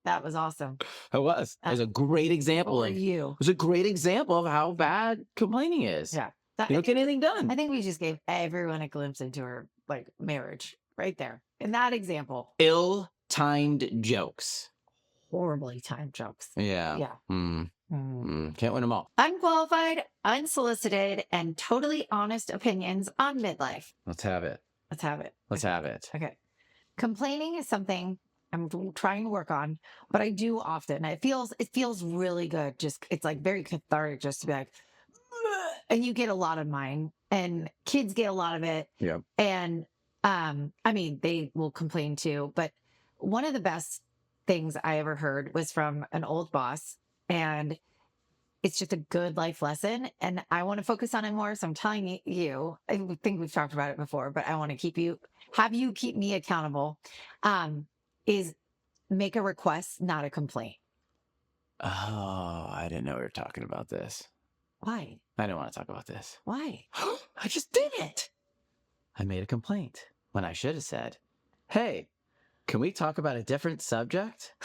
That was awesome. It was. It was a great example. Or you. It was a great example of how bad complaining is. Yeah. You don't get anything done. I think we just gave everyone a glimpse into her like marriage right there. In that example. Ill-timed jokes. Horribly timed jokes. Yeah. Yeah. Can't win them all. Unqualified, unsolicited, and totally honest opinions on midlife. Let's have it. Let's have it. Let's have it. Okay. Complaining is something I'm trying to work on, but I do often. It feels really good. Just it's like very cathartic just to be like, "Ugh," and you get a lot of mine, and kids get a lot of it. Yeah. And I mean, they will complain too. But one of the best things I ever heard was from an old boss, and it's just a good life lesson. And I want to focus on it more. So I'm telling you, I think we've talked about it before, but I want to have you keep me accountable. Is make a request, not a complaint. Oh, I didn't know we were talking about this. Why? I didn't want to talk about this. Why? I just did it. I made a complaint when I should have said, hey, can we talk about a different subject?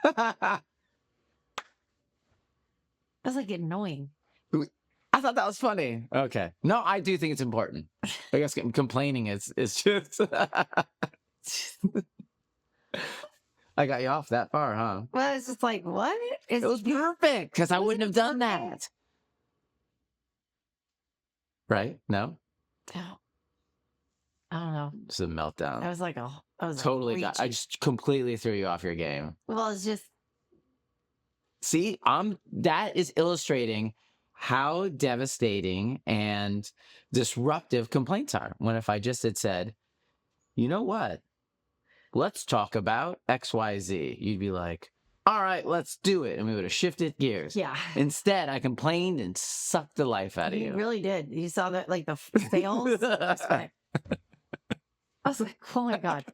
That's like annoying. I thought that was funny. Okay. No, I do think it's important. I guess complaining is just... I got you off that far, huh? Well, it's just like, what? It was perfect because I wouldn't have done that. Right? No? No. I don't know. It's a meltdown. I was like, Totally got. I just completely threw you off your game. Well, it's just. See, that is illustrating how devastating and disruptive complaints are. When if I just had said, you know what? Let's talk about XYZ. You'd be like, all right, let's do it. And we would have shifted gears. Yeah. Instead, I complained and sucked the life out of you. You really did. You saw that, like the sales. I was like, oh my God.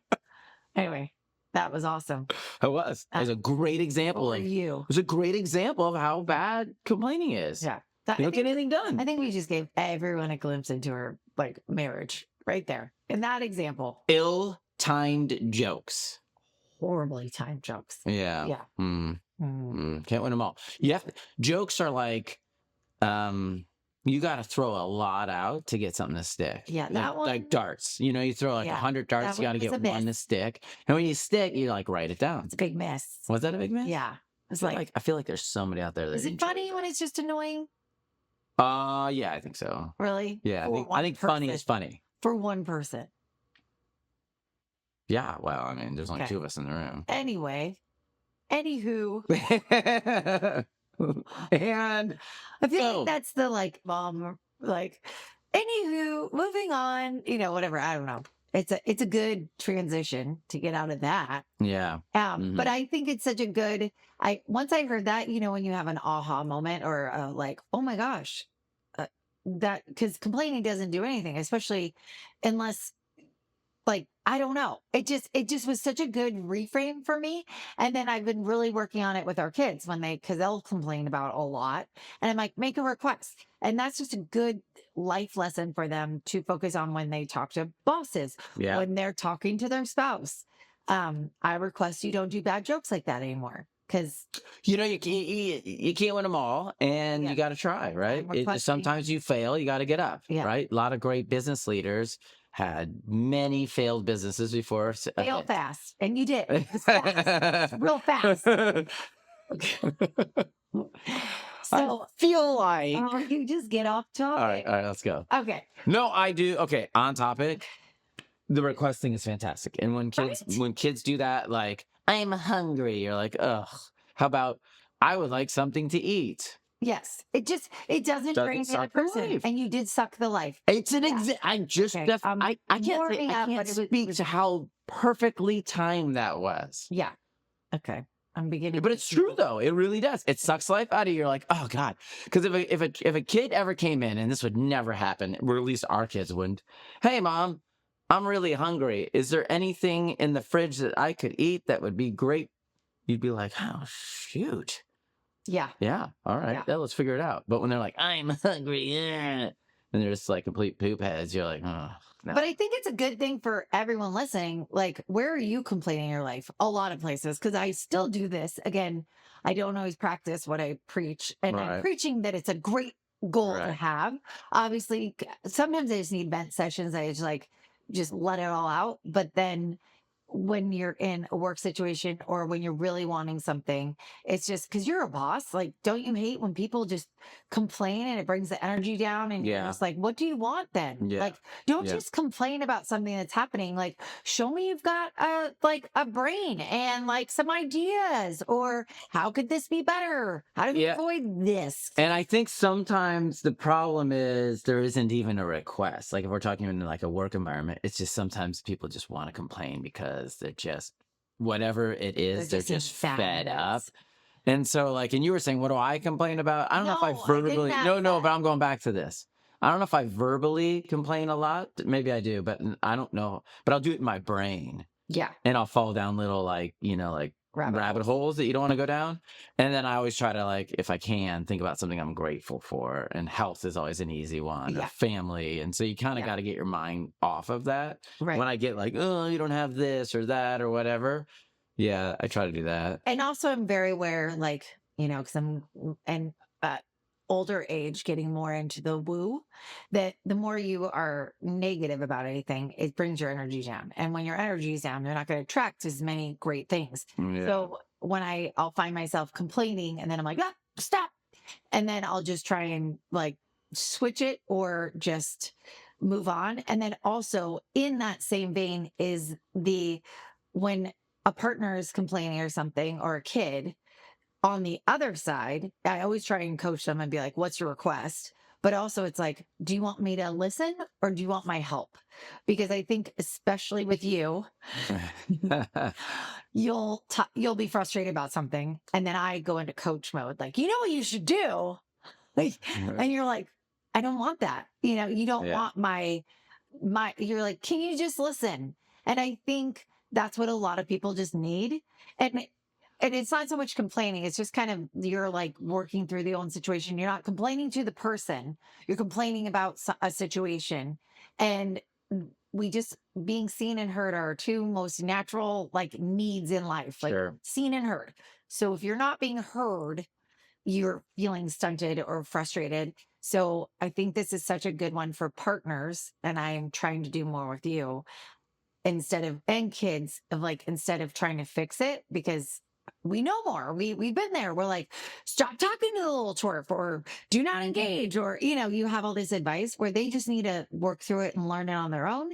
Anyway, that was awesome. It was. It was a great example. You. It was a great example of how bad complaining is. Yeah. You don't get anything done. I think we just gave everyone a glimpse into her like marriage right there. In that example. Ill-timed jokes. Horribly timed jokes. Yeah. Yeah. Can't win them all. Jokes are like, you got to throw a lot out to get something to stick. Yeah, that one. Like darts. You know, you throw like 100 darts, you got to get one to stick. And when you stick, you like write it down. It's a big miss. Was that a big miss? Yeah. It's like I feel like there's somebody out there that is it funny when it's just annoying? Yeah, I think so. Really? Yeah, I think funny is funny. For one person. Yeah, well, I mean, there's only two of us in the room. Anyway, anywho. And I feel like that's the like mom, like, anywho, moving on, whatever. I don't know. It's a good transition to get out of that. Yeah. But I think it's such a good, once I heard that, when you have an aha moment or like, oh my gosh, that, because complaining doesn't do anything, especially unless like, I don't know. It just was such a good reframe for me. And then I've been really working on it with our kids because they'll complain about a lot. And I'm like, make a request. And that's just a good life lesson for them to focus on when they talk to bosses, when they're talking to their spouse. I request you don't do bad jokes like that anymore. Because you can't win them all, and you got to try, right? Sometimes you fail, you got to get up, right? A lot of great business leaders had many failed businesses before. Fail fast, and you did. Fast. Real fast. So I feel like you just get off topic. All right, let's go. Okay. No, I do. Okay, on topic. The requesting is fantastic, and when kids do that, like I'm hungry, you're like, ugh. How about I would like something to eat? Yes, it doesn't bring in a person, and you did suck the life. It's an I just I can't speak to how perfectly timed that was. Yeah. Okay. I'm beginning. But it's true though. It really does. It sucks life out of you. You're like, oh God. Because if a kid ever came in, and this would never happen, or at least our kids wouldn't. Hey, Mom, I'm really hungry. Is there anything in the fridge that I could eat that would be great? You'd be like, oh shoot. Yeah. Yeah. All right. Yeah, let's figure it out. But when they're like, I'm hungry, and they're just like complete poop heads, you're like, oh. But No. I think it's a good thing for everyone listening. Like, where are you complaining in your life? A lot of places, because I still do this. Again, I don't always practice what I preach, and I'm Right. preaching that it's a great goal to Right. have. Obviously, sometimes I just need vent sessions. I just like just let it all out. But then when you're in a work situation or when you're really wanting something, it's just because you're a boss. Like, don't you hate when people just complain and it brings the energy down and you're Yeah. just like, what do you want then? Yeah. Like, don't Yeah. just complain about something that's happening. Like, show me you've got a brain and like some ideas, or how could this be better? How do we Yeah. avoid this? And I think sometimes the problem is there isn't even a request. Like if we're talking in like a work environment, it's just sometimes people just want to complain because they're just whatever it They're is, they're just in just bad fed up. moods. And so like, and you were saying, what do I complain about? I don't know if I No, I didn't verbally, ask no, that. but I'm going back to this. I don't know if I verbally complain a lot. Maybe I do, but I don't know. But I'll do it in my brain Yeah, and I'll fall down little like, like rabbit rabbit holes. holes that you don't want to go down. And then I always try to like, if I can, think about something I'm grateful for. And health is always an easy one, or Yeah, family. And so you kind of yeah, got to get your mind off of that. right. When I get like, oh, you don't have this or that or whatever. Yeah, I try to do that. And also, I'm very aware, like, because and older age, getting more into the woo, that the more you are negative about anything, it brings your energy down. And when your energy is down, you're not going to attract as many great things. Yeah. So when I'll find myself complaining and then I'm like, ah, stop. And then I'll just try and like switch it or just move on. And then also in that same vein is when a partner is complaining or something, or a kid on the other side, I always try and coach them and be like, what's your request? But also it's like, do you want me to listen or do you want my help? Because I think especially with you, you'll be frustrated about something and then I go into coach mode like, you know what you should do? Like, and you're like, I don't want that. You don't Yeah. want you're like, can you just listen? And I think that's what a lot of people just need. And and it's not so much complaining, it's just kind of you're like working through the own situation. You're not complaining to the person, you're complaining about a situation. And we just being seen and heard are our two most natural like needs in life, like Sure. seen and heard. So if you're not being heard, you're feeling stunted or frustrated. So I think this is such a good one for partners. And I'm trying to do more with you and kids of like, instead of trying to fix it, because we know more. We've been there. We're like, stop talking to the little twerp or do not engage. Or, you have all this advice where they just need to work through it and learn it on their own.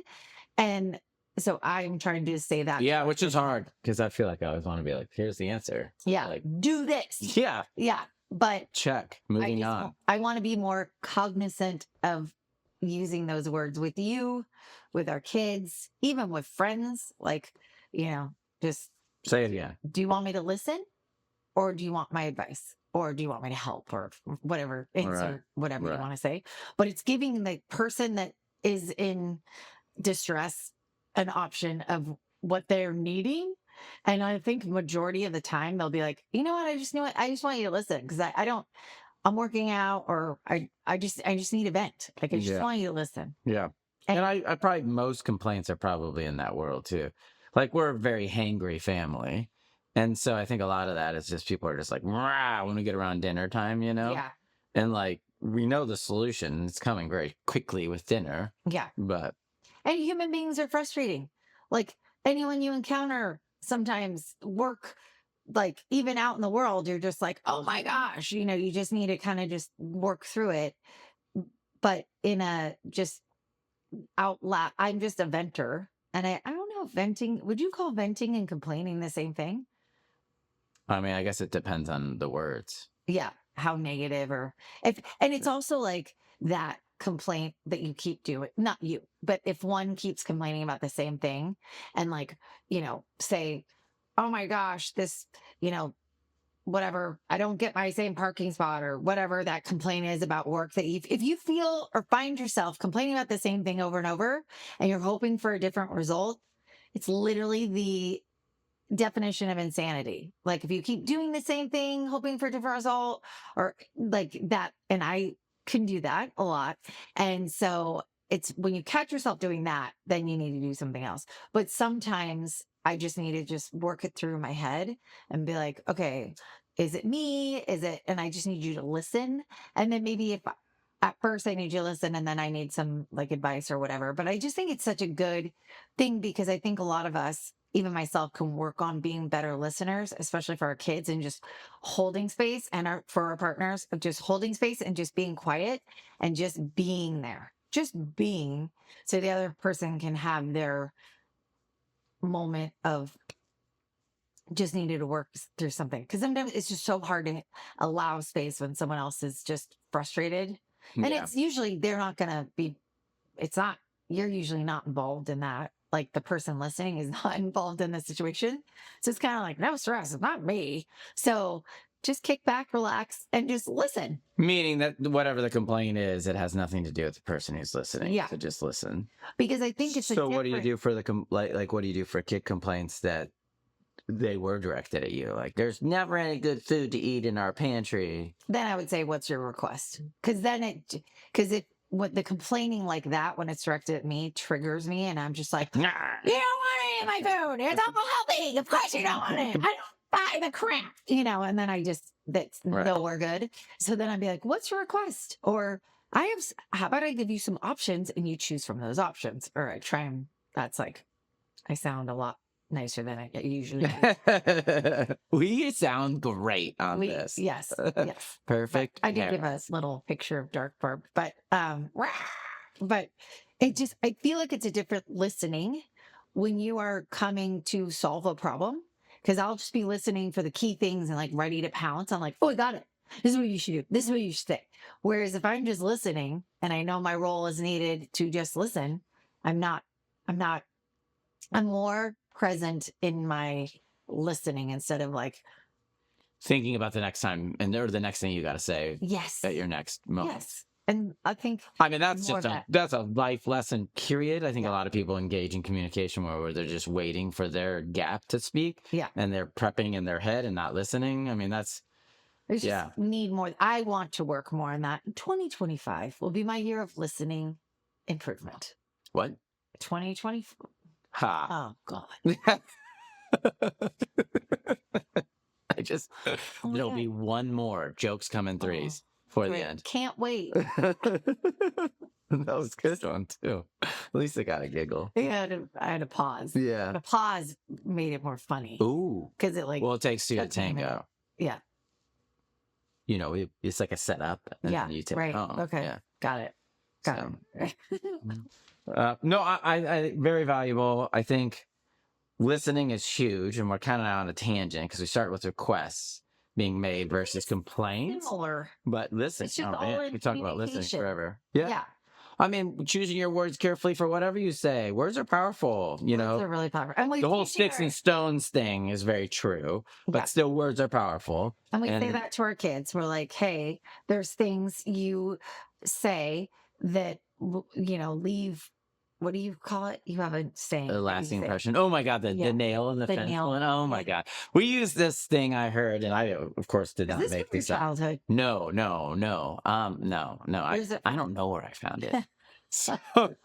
And so I'm trying to say that to Yeah, our which is kids now. hard because I feel like I always want to be like, here's the answer. Yeah. Like, Do this. yeah, Yeah. But check. Moving on. I want to be more cognizant of using those words with you, with our kids, even with friends. Like, just Say it again. do you want me to listen or do you want my advice? Or do you want me to help or whatever, Right. insert whatever you Right. want to say? But it's giving the person that is in distress an option of what they're needing. And I think majority of the time they'll be like, you know what? I just want you to listen because I don't, I'm working out or I just need a vent. Like I just Yeah. want you to listen. Yeah. And And I probably, most complaints are probably in that world too. Like we're a very hangry family. And so I think a lot of that is just people are just like, "Rah," when we get around dinner time. yeah, And like, we know the solution. It's coming very quickly with dinner, yeah. but And human beings are frustrating. Like anyone you encounter sometimes work, like even out in the world, you're just like, oh my gosh, you just need to kind of just work through it. But in a just out loud, I'm just a venter. And I don't know if venting, would you call venting and complaining the same thing? I mean, I guess it depends on the words. Yeah. How negative or and it's also like that complaint that you keep doing, not you, but if one keeps complaining about the same thing and like, say, oh my gosh, this, you know, whatever, I don't get my same parking spot or whatever that complaint is about work that if you feel or find yourself complaining about the same thing over and over and you're hoping for a different result, it's literally the definition of insanity. Like if you keep doing the same thing, hoping for a different result or like that, and I can do that a lot. And so it's when you catch yourself doing that, then you need to do something else. But sometimes I just need to just work it through my head and be like, okay, is it me? Is it, and I just need you to listen. And then maybe if at first I need you to listen and then I need some like advice or whatever. But I just think it's such a good thing because I think a lot of us, even myself, can work on being better listeners, especially for our kids and just holding space and for our partners of just holding space and just being quiet and just being there, just being so the other person can have their moment of just needed to work through something. Because sometimes it's just so hard to allow space when someone else is just frustrated. And Yeah. it's usually they're not going to be, it's not, you're usually not involved in that. Like the person listening is not involved in the situation. So it's kind of like, no stress, it's not me. So just kick back, relax, and just listen. Meaning that whatever the complaint is, it has nothing to do with the person who's listening. Yeah. So just listen. Because I think it's a So what do you different, do for the like what do you do for kid complaints that they were directed at you? Like there's never any good food to eat in our pantry. then I would say, what's your request? Because then because it, what the complaining like that when it's directed at me triggers me, and I'm just like, you don't want any of my food. It's unhealthy. Of course you don't want it. I don't buy the crap, and then I just, that's Right. nowhere good. So then I'd be like, what's your request? Or how about I give you some options and you choose from those options? Or I try and, that's like, I sound a lot nicer than I usually do. We sound great on this. Yes, yes. Perfect. I did give a little picture of dark barb, but it just, I feel like it's a different listening when you are coming to solve a problem. Cause I'll just be listening for the key things and like ready to pounce. I'm like, oh, I got it. This is what you should do. This is what you should say. Whereas if I'm just listening and I know my role is needed to just listen, I'm not, I'm more present in my listening instead of like, thinking about the next time or the next thing you got to say yes, at your next moment. yes. And I think, I mean, that's more just of that's a life lesson, period. I think a Yeah. lot of people engage in communication where they're just waiting for their gap to speak. Yeah. And they're prepping in their head and not listening. I mean, that's, I just yeah. need more. I want to work more on that. 2025 will be my year of listening improvement. What? 2024. Ha. Oh, God. I just, Oh, there'll yeah. be one more jokes come in threes for the Great. end. Can't wait. That was a good one, too. At least I got a giggle. I had to pause. Yeah. The pause made it more funny. Ooh. Because it like, Well, it takes two to took me a minute. tango. Yeah. It's like a setup. And Yeah. then you take, Right. oh, Okay. Yeah. Got it. Got So, it. no, I very valuable. I think listening is huge, and we're kind of on a tangent because we start with requests being made versus complaints. Similar. But listen, It's just oh, all man, in we talk about listening communication. forever. Yeah. I mean, choosing your words carefully for whatever you say. Words are powerful, Words are really powerful. And The whole sticks and stones thing is very true, but Yeah. still words are powerful. And we say that to our kids. We're like, hey, there's things you say that, leave, what do you call it? You have a saying. A that you lasting say. impression. Oh my God, the Yeah. nail in the The fence nail. one. Oh my Yeah. God. We used this thing I heard, and I, of course, did Is not this make from your this up. childhood? No. No. Where's it I from? don't know where I found it. So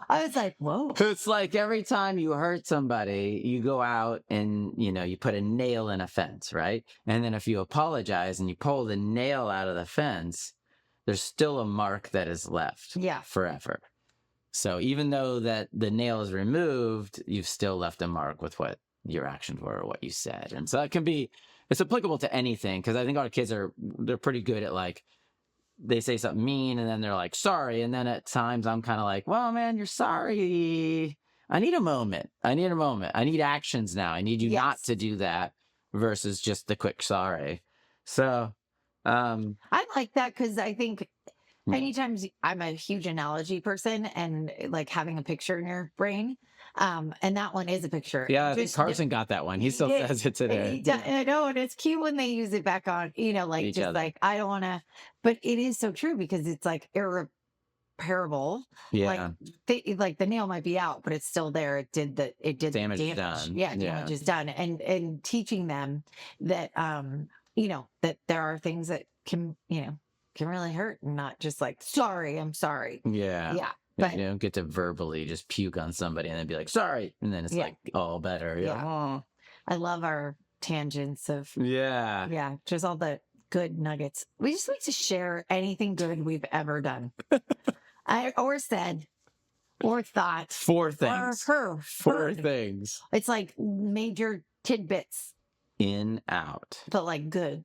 I was like, whoa. it's like every time you hurt somebody, you go out and, you put a nail in a fence, right? And then if you apologize and you pull the nail out of the fence, there's still a mark that is left Yeah. forever. So even though that the nail is removed, you've still left a mark with what your actions were or what you said. And so it's applicable to anything, because I think our kids they're pretty good at like, they say something mean and then they're like, sorry. And then at times I'm kind of like, well, man, you're sorry. I need a moment. I need actions now. I need you not Yes. to do that versus just the quick sorry. So, I like that because I think Yeah. anytime I'm a huge analogy person and like having a picture in your brain. And that one is a picture. yeah, I think Just Carson got that one. He still did. says it today. I know, and it's cute when they use it back on, like Each just other. like I don't want to, but it is so true because it's like irreparable. Yeah. Like the nail might be out, but it's still there. It did the Damage damage. done. Yeah, Yeah. damage is done, and teaching them that that there are things that can really hurt, and not just like sorry, I'm sorry. Yeah. Yeah. But You don't get to verbally just puke on somebody and then be like, sorry. And then it's yeah, like all better. You're like, yeah. "Oh." I love our tangents of, Yeah. yeah, just all the good nuggets. We just like to share anything good we've ever done. Or said, or thought, Four or things. Four heard. things. It's like major tidbits, In, out. but like good.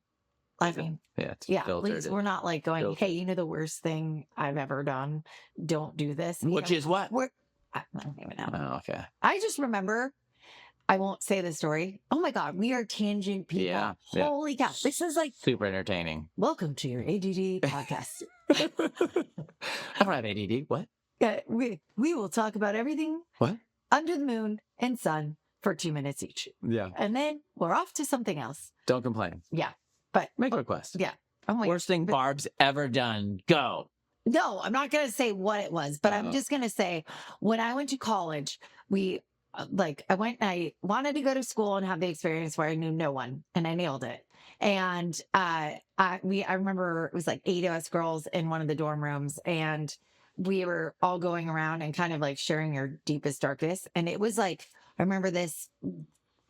I mean, Yeah, it's yeah, at filtered. least we're not like going, Filtered. hey, you know the worst thing I've ever done? Don't do this. Which is what? I don't even know. Oh, okay. I just remember, I won't say the story. Oh my God, we are tangent people. Yeah. Holy cow. This is like, super entertaining. welcome to your ADD podcast. I don't have ADD. What? We will talk about everything What? under the moon and sun for 2 minutes each. Yeah. And then we're off to something else. Don't complain. Yeah. But Make a request. yeah. Oh my Worst thing Barb's ever done. Go. No, I'm not going to say what it was, but I'm Oh. just going to say when I went to college, we I went and I wanted to go to school and have the experience where I knew no one and I nailed it. And I remember it was like 8 of us girls in one of the dorm rooms and we were all going around and kind of like sharing our deepest, darkest. And it was like, I remember this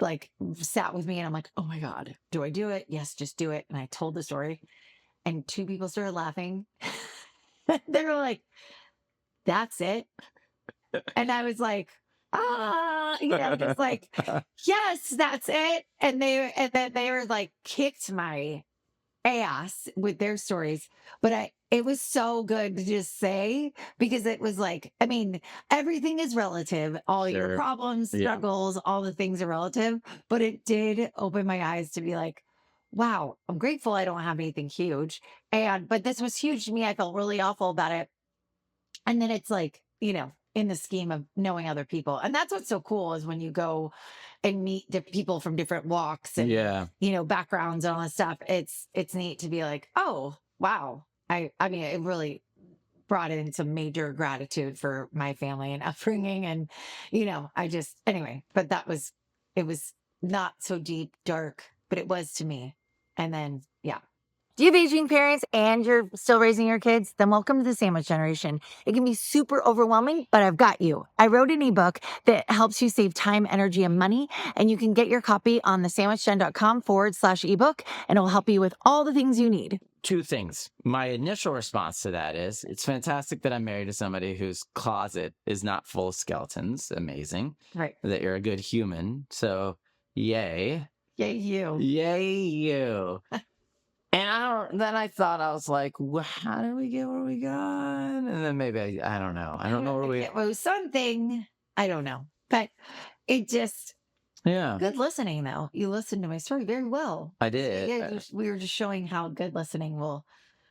like sat with me and I'm like, oh my God, do I do it? Yes, just do it. And I told the story and 2 people started laughing. They were like, that's it. And I was like, just like, yes, that's it. And then they were like kicked my ass with their stories. But it was so good to just say because it was like, I mean, everything is relative. All your Sure. problems, Yeah. struggles, all the things are relative. But it did open my eyes to be like, wow, I'm grateful I don't have anything huge. But this was huge to me. I felt really awful about it. And then it's like, in the scheme of knowing other people. And that's what's so cool is when you go and meet people from different walks and, Yeah. backgrounds and all that stuff. It's neat to be like, oh, wow. I mean, it really brought in some major gratitude for my family and upbringing. And, anyway, but it was not so deep, dark, but it was to me. And then, yeah. Do you have aging parents and you're still raising your kids? Then welcome to the sandwich generation. It can be super overwhelming, but I've got you. I wrote an ebook that helps you save time, energy, and money. And you can get your copy on thesandwichgen.com/ebook, and it'll help you with all the things you need. 2 things. My initial response to that is it's fantastic that I'm married to somebody whose closet is not full of skeletons. Amazing. Right. That you're a good human. So, yay. Yay, you. Yay, you. And then I thought, I was like, well, how did we get where we got? And then maybe, I don't know. I don't know where we... It was something, I don't know. But it just... Yeah. Good listening, though. You listened to my story very well. I did. Yeah, we were just showing how good listening will,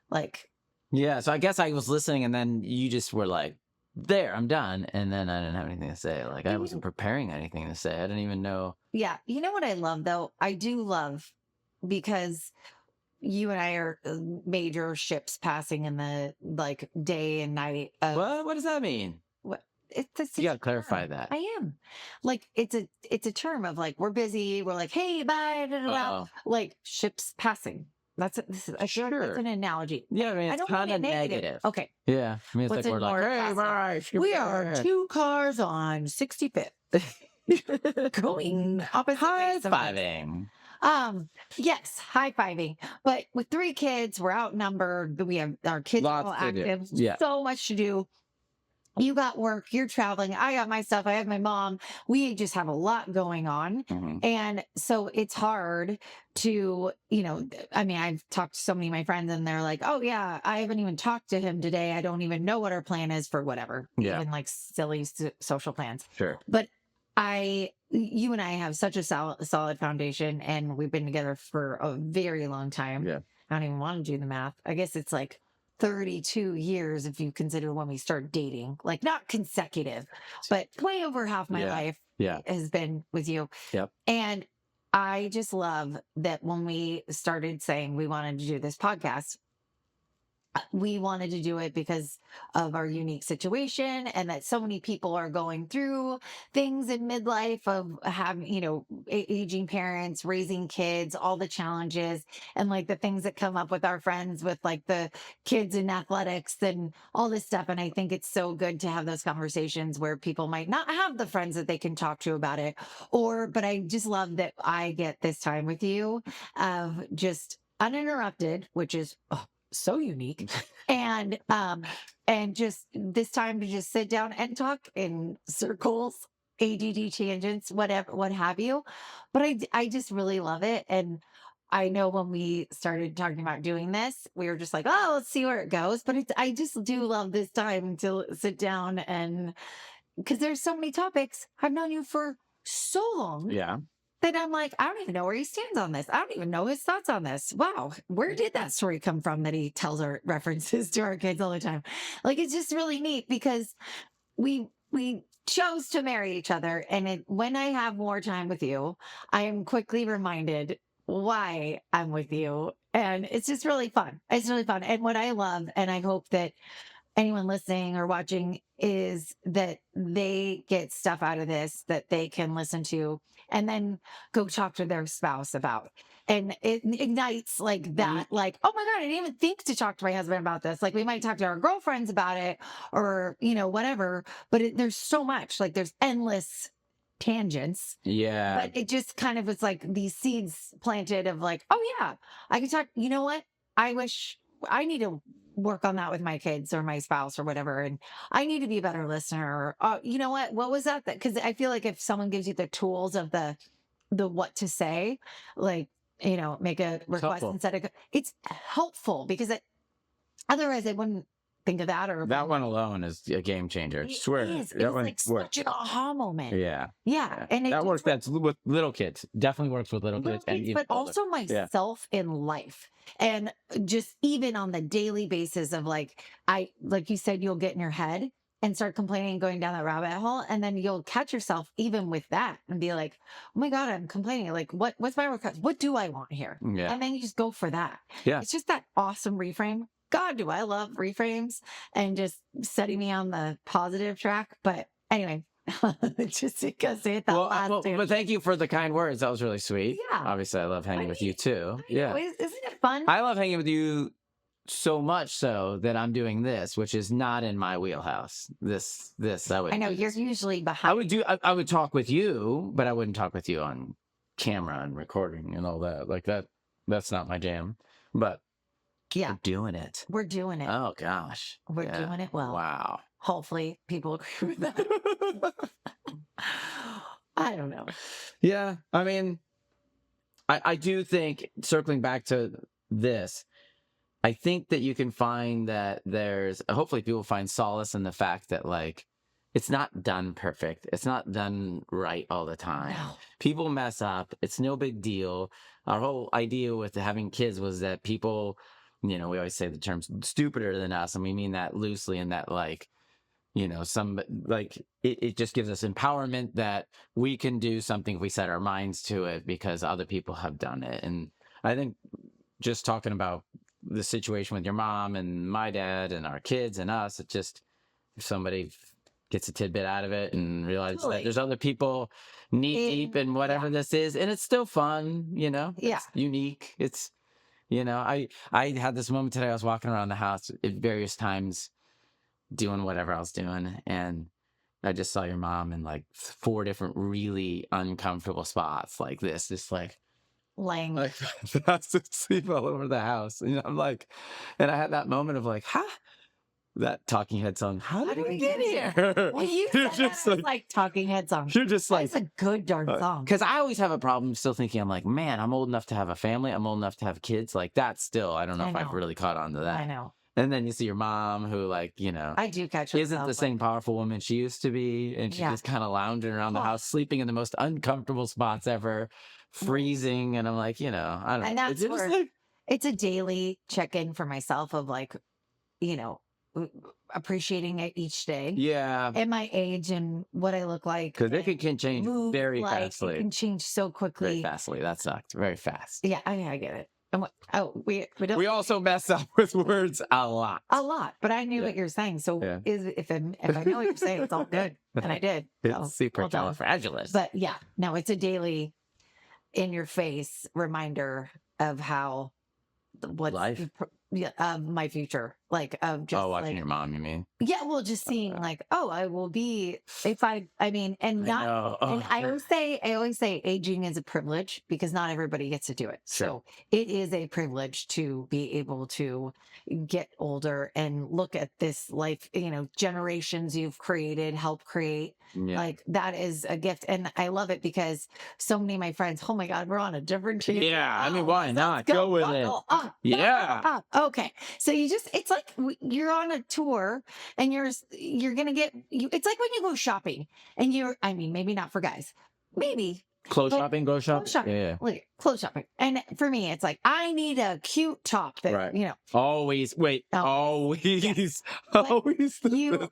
like... Yeah, so I guess I was listening and then you just were like, there, I'm done. And then I didn't have anything to say. Like, I wasn't preparing anything to say. I didn't even know. Yeah. You know what I love, though? I do love, because you and I are major ships passing in the, like, day and night of... What does that mean? What? It's You got to clarify that. I am. Like, it's a term of, like, we're busy. We're like, hey, bye. Blah, blah, blah. Like, ships passing. I feel like that's an analogy. Yeah, I mean, it's don't kind mean of it negative. Okay. Yeah. I mean, it's What's like it we're like, more hey, positive? bye. We are 2 cars on 65th. Going opposite ways sometimes. High-fiving. Yes, high-fiving. But with 3 kids, we're outnumbered. We have our kids are all Lots to do. active. Yeah. So much to do. You got work, you're traveling. I got my stuff. I have my mom. We just have a lot going on. Mhm. And so it's hard to, I mean, I've talked to so many of my friends and they're like, oh yeah, I haven't even talked to him today. I don't even know what our plan is for whatever. Yeah. Even like silly social plans. Sure. But you and I have such a solid foundation and we've been together for a very long time. Yeah. I don't even want to do the math. I guess it's like 32 years if you consider when we started dating, like not consecutive, but way over half my life has been with you. Yep. And I just love that when we started saying we wanted to do this podcast, we wanted to do it because of our unique situation and that so many people are going through things in midlife of having, aging parents, raising kids, all the challenges and like the things that come up with our friends with like the kids in athletics and all this stuff. And I think it's so good to have those conversations where people might not have the friends that they can talk to about it. But I just love that I get this time with you of just uninterrupted, which is so unique. And just this time to just sit down and talk in circles, ADD tangents, whatever, what have you. But I just really love it. And I know when we started talking about doing this, we were just like, oh, let's see where it goes. But I just do love this time to sit down and because there's so many topics. I've known you for so long Yeah. that I'm like, I don't even know where he stands on this. I don't even know his thoughts on this. Wow, where did that story come from that he tells our references to our kids all the time? Like it's just really neat because we chose to marry each other, and when I have more time with you, I am quickly reminded why I'm with you, and it's just really fun. It's really fun, and what I love, and I hope that anyone listening or watching is that they get stuff out of this that they can listen to and then go talk to their spouse about. And it ignites like that, like, oh my God, I didn't even think to talk to my husband about this. Like we might talk to our girlfriends about it or, whatever, but there's so much, like there's endless tangents, Yeah. but it just kind of was like these seeds planted of like, oh yeah, I can talk, you know what? I wish I need to work on that with my kids or my spouse or whatever. And I need to be a better listener. Or, you know what was that? Because I feel like if someone gives you the tools of the what to say, like, make a It's request helpful. instead of, it's helpful because otherwise I wouldn't think of that or That one alone is a game changer. I it swear. is. That It's one like works. such an aha moment. Yeah. Yeah. Yeah. And That works. That's with little kids. Definitely works with little little kids and kids, even but older. also Yeah. myself in life. And just even on the daily basis of like, like you said, you'll get in your head and start complaining and going down that rabbit hole. And then you'll catch yourself even with that and be like, oh my God, I'm complaining. Like, what's my request? What do I want here? Yeah. And then you just go for that. Yeah. It's just that awesome reframe. God, do I love reframes and just setting me on the positive track. But anyway, just because it that last But thank you for the kind words. That was really sweet. Yeah. Obviously, I love hanging with you too. Yeah. Isn't it fun? I love hanging with you so much so that I'm doing this, which is not in my wheelhouse. This I would. I know do you're this. usually I behind. would do. I would talk with you, but I wouldn't talk with you on camera and recording and all that. Like that. That's not my jam. But Yeah, we're doing it. we're doing it. Oh gosh. We're Yeah. doing it well. Wow. Hopefully, people agree with that. I don't know. Yeah. I mean, I do think circling back to this, I think that you can find that there's hopefully people find solace in the fact that like it's not done perfect. It's not done right all the time. No. People mess up. It's no big deal. Our whole idea with having kids was that people, we always say the term stupider than us, and we mean that loosely in that like, some like it just gives us empowerment that we can do something if we set our minds to it because other people have done it. And I think just talking about the situation with your mom and my dad and our kids and us, it just, if somebody gets a tidbit out of it and realizes that there's other people knee deep in whatever this is, and it's still fun, Yeah. it's unique. It's, I had this moment today. I was walking around the house at various times doing whatever I was doing, and I just saw your mom in like 4 different really uncomfortable spots like this, just like Laying. like fast asleep all over the house. And I'm like, and I had that moment of like, that Talking Head song. How did we get here? Well, you You're said just that like Talking Head song. You're just like, That's a good darn song. because I always have a problem still thinking, I'm like, man, I'm old enough to have a family. I'm old enough to have kids. Like that still, I don't know I if I've know. really caught on to that. I know. And then you see your mom who like, I do catch isn't myself, the same powerful woman she used to be. And she's Yeah. just kind of lounging around the Oh. house, sleeping in the most uncomfortable spots ever, freezing. And I'm like, I don't know. And that's It's just where like, it's a daily check-in for myself of like, appreciating it each day. yeah. At my age and what I look like. Because it and can change move very like, fastly. It can change so Very quickly. fastly. That sucked. Very fast. Yeah, I get it. We don't We also mess up with words a lot. a lot, but I knew Yeah. what you're saying. So Yeah. if I know what you're saying, it's all good, and I did. So It's well done. supercalifragilistic. But yeah, no, it's a daily in your face reminder of how what's Life. yeah, of my future, like of just Oh, watching like your mom, you mean? yeah, well, just seeing like, oh, I will be if I mean, and I not know. and Oh, I always say aging is a privilege because not everybody gets to do it. sure. So it is a privilege to be able to get older and look at this life, generations you've created, help create. Yeah. Like that is a gift. And I love it because so many of my friends, oh my God, we're on a different change. Yeah. I mean, Oh, why let's not? go. Go with it. Buckle up, Yeah. buckle up. Okay. So it's like you're on a tour and you're gonna get you. It's like when you go shopping and I mean, maybe not for guys, maybe Clothes but shopping, go shopping. clothes shopping. Yeah. Look, clothes shopping. And for me, it's like I need a cute top that Right. Always. Wait. Oh, Always. But Always. you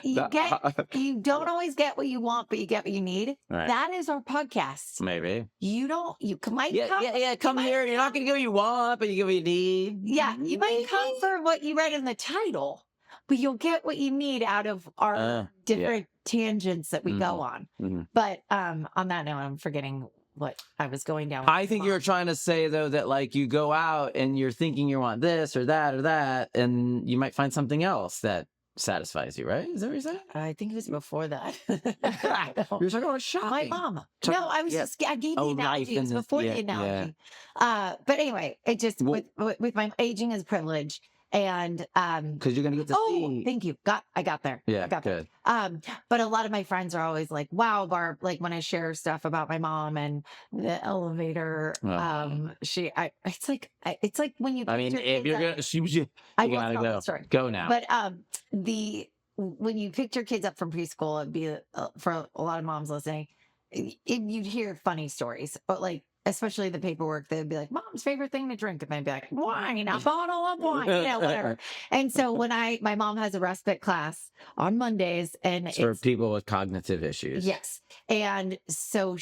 you get you don't Yeah. always get what you want, but you get what you need. Right. That is our podcast. Maybe. You don't. You might Yeah. come. Yeah. Yeah. Come might here. You're not going to get what you want, but you get what you need. Yeah, you might come for what you read in the title, but you'll get what you need out of our Yeah. different tangents that we Mhm. go on. Mhm. But on that note, I'm forgetting what I was going down. I think you're trying to say though that like you go out and you're thinking you want this or that, and you might find something else that satisfies you, right? Is that what you're saying? I think it was before that. No. You're talking about My shopping. mom. Talk- No, I was yeah. just I gave the Oh, life analogy. It was and before yeah, the yeah. analogy. But anyway, it just Well- with my aging is privilege. And Because you're gonna get to oh, see. thank you. I got there. Yeah, I got there. good. But a lot of my friends are always like, wow, Barb, like when I share stuff about my mom and the elevator, Oh. it's like when you I mean, picture if kids you're up- gonna, you I will gotta tell go. that story. Go now. But when you picked your kids up from preschool, it'd be for a lot of moms listening, you'd hear funny stories, but like especially the paperwork, they'd be like, "Mom's favorite thing to drink," and they'd be like, "Wine, a bottle of wine," whatever. And so when my mom has a respite class on Mondays, and It's for it's people with cognitive issues. yes, and so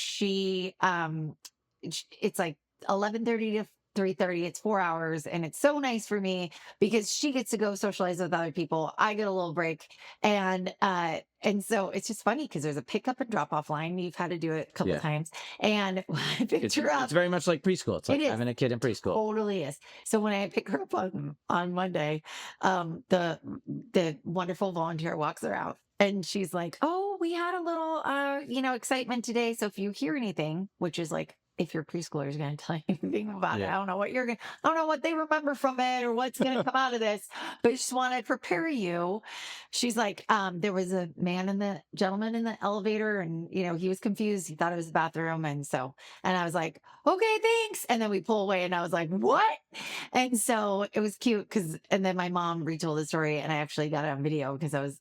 it's like 11:30 to 3:30. It's 4 hours, and it's so nice for me because she gets to go socialize with other people. I get a little break, and so it's just funny because there's a pickup and drop off line. You've had to do it a couple Yeah. times, and when I picked It's, her up, it's very much like preschool. It's like It is. having a kid in preschool. totally is. So when I pick her up on Monday, the wonderful volunteer walks her out, and she's like, "Oh, we had a little excitement today. So if you hear anything, which is like." If your preschooler is going to tell you anything about it, Yeah. I don't know I don't know what they remember from it or what's going to come out of this, but I just want to prepare you. She's like, there was a gentleman in the elevator, and he was confused. He thought it was the bathroom, and I was like, okay, thanks. And then we pull away, and I was like, what? And so it was cute and then my mom retold the story, and I actually got it on video because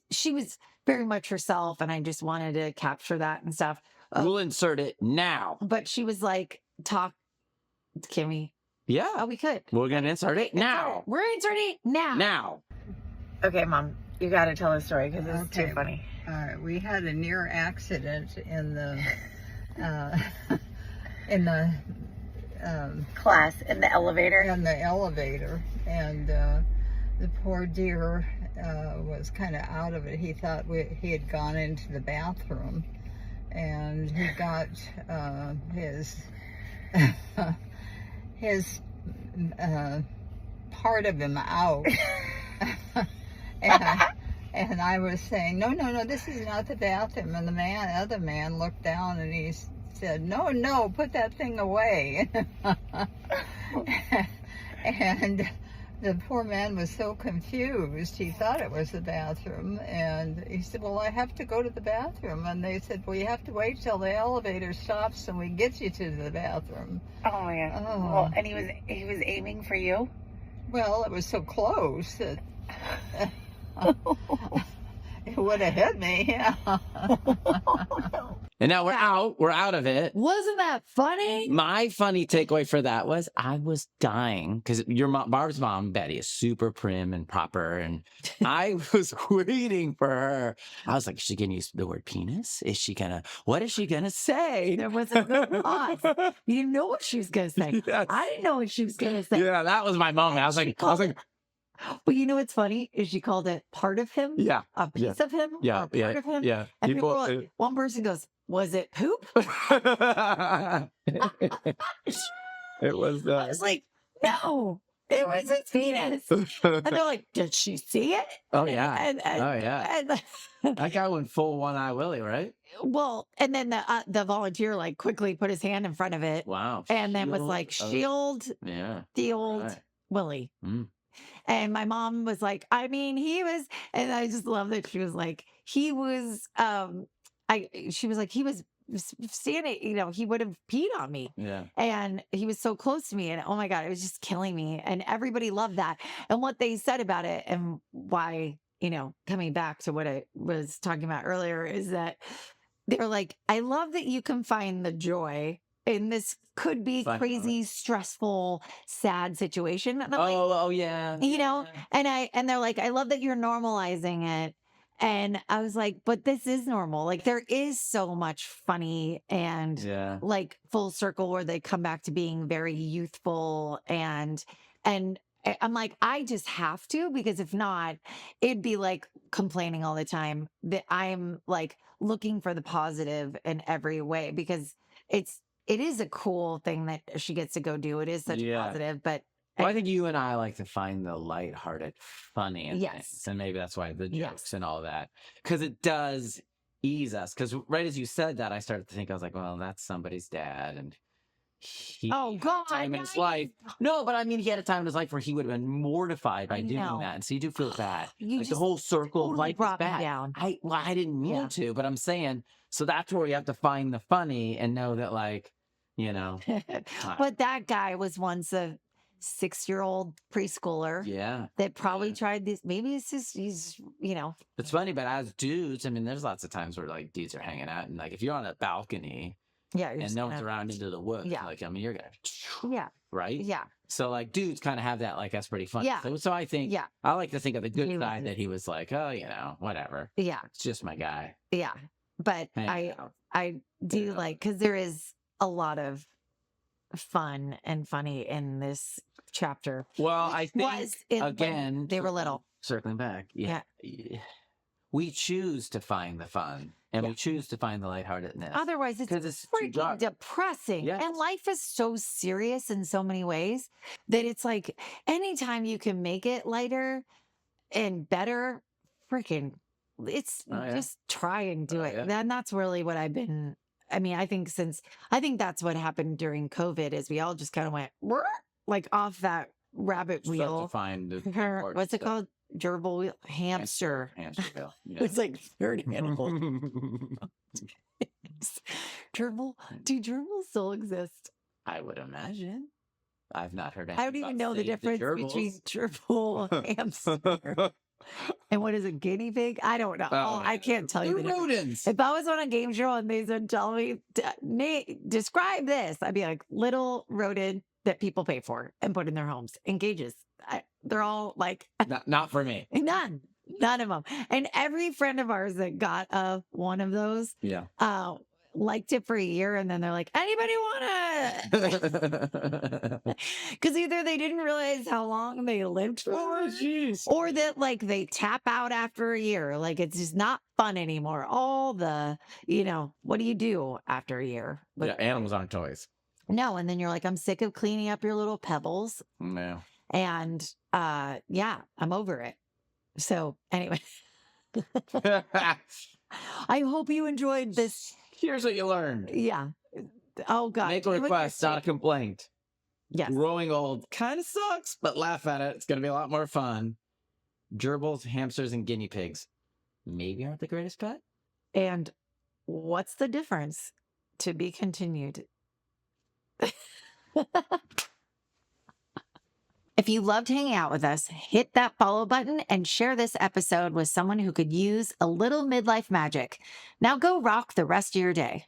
she was very much herself, and I just wanted to capture that and stuff. We'll insert it now. But she was like, can we? Yeah. Oh, we could. We're gonna insert it now. We're inserting it now. Now. Okay, Mom, you got to tell the story because it's Okay. too funny. All right, we had a near accident in the Class in the elevator. and the poor dear was kind of out of it. He thought he had gone into the bathroom, and he got his his part of him out. And I was saying, no, this is not the bathroom. And the other man looked down and he said, no, put that thing away. And the poor man was so confused. He thought it was the bathroom. And he said, well, I have to go to the bathroom. And they said, well, you have to wait till the elevator stops and we get you to the bathroom. Oh my God. Oh. Well, and he was aiming for you. Well, it was so close that it would have hit me. And now we're out of it. Wasn't that funny? My funny takeaway for that was I was dying because your mom, Barb's mom, Betty, is super prim and proper. And I was waiting for her. I was like, is she going to use the word penis? What is she going to say? There was a good pause. You didn't know what she was going to say. Yes. I didn't know what she was going to say. Yeah, that was my moment. I was like, But you know what's funny is she called it part of him. yeah. A piece of him. Yeah. Or part of him. Yeah. And people were like, one person goes, was it poop? It was. I was like, no, it was his penis. And they're like, did she see it? Oh yeah. And, Oh yeah. That guy went full one eye Willie, right? well, and then the volunteer like quickly put his hand in front of it. Wow. And then was like, shield Yeah. the old Right. Willie. Mm. And my mom was like, I mean, he was, and I just love that she was like, he was, she was like, he was standing, he would have peed on me. Yeah. And he was so close to me. And oh my God, it was just killing me. And everybody loved that. And what they said about it and why, coming back to what I was talking about earlier is that they're like, I love that you can find the joy in this could be Fine. crazy, stressful, sad situation. And I'm like, Oh yeah. and they're like, I love that you're normalizing it. And I was like, but this is normal. Like there is so much funny and Yeah. like full circle where they come back to being very youthful and I'm like, I just have to, because if not, it'd be like complaining all the time that I'm like looking for the positive in every way, because it is a cool thing that she gets to go do. It is such a positive, but well, I think you and I like to find the lighthearted, funny in Yes. things. And maybe that's why the jokes Yes. and all that. Because it does ease us. Because right as you said that, I started to think, I was like, well, that's somebody's dad. And he Oh, had a God, time in his nice. life. No, but I mean, he had a time in his life where he would have been mortified by I doing know. that. And so you do feel bad. You Like the just whole circle of totally life is brought me bad. down. I didn't mean Yeah. to, but I'm saying, so that's where you have to find the funny and know that, like, But that guy was once a 6-year-old preschooler yeah. that probably tried this. Maybe it's just, he's, It's funny, but as dudes, I mean, there's lots of times where like dudes are hanging out, and like if you're on a balcony yeah. and no one's around into the woods, Yeah. like I mean, you're gonna Yeah. right. Yeah. So like dudes kind of have that, like that's pretty funny. Yeah. So I think Yeah. I like to think of the good He was- side that he was like, oh, whatever. Yeah. It's just my guy. Yeah. But Hang out. I do Yeah. like, because there is a lot of fun and funny in this chapter. Well, Which I think was in when again they were little. Circling back, yeah. We choose to find the fun, and Yeah. we choose to find the lightheartedness. Otherwise, it's 'Cause it's too freaking dark. depressing. Yes. And life is so serious in so many ways that it's like anytime you can make it lighter and better, freaking, it's Oh, yeah. just try and do Oh, it. yeah. And that's really what I've been. I mean, I think that's what happened during COVID is we all just kind of went like off that rabbit Stuff wheel. to find the What's important it stuff. called? Gerbil wheel? Hamster. Hamster wheel. It was like third animal. Gerbil? Do gerbils still exist? I would imagine. I've not heard. I don't even know the difference between gerbil, hamster, and what is a guinea pig? I don't know. Oh, I can't tell you the They're difference. rodents. If I was on a game show and they said, tell me, describe this, I'd be like, little rodent that people pay for and put in their homes in cages. They're all like, Not for me. none of them. And every friend of ours that got one of those, Yeah. liked it for a year, and then they're like, anybody want it? Because either they didn't realize how long they lived for, jeez. or that like they tap out after a year. Like it's just not fun anymore. All the, what do you do after a year? But Yeah, animals aren't toys. no, and then you're like, I'm sick of cleaning up your little pebbles, No. and yeah, I'm over it. So anyway, I hope you enjoyed this. Here's what you learned. Yeah. Oh God. Make a do what request, you're not a saying. complaint. Yes. Growing old kind of sucks, but laugh at it. It's going to be a lot more fun. Gerbils, hamsters, and guinea pigs maybe aren't the greatest pet. And what's the difference? To be continued. If If you loved hanging out with us, hit that follow button and share this episode with someone who could use a little midlife magic. Now go rock the rest of your day.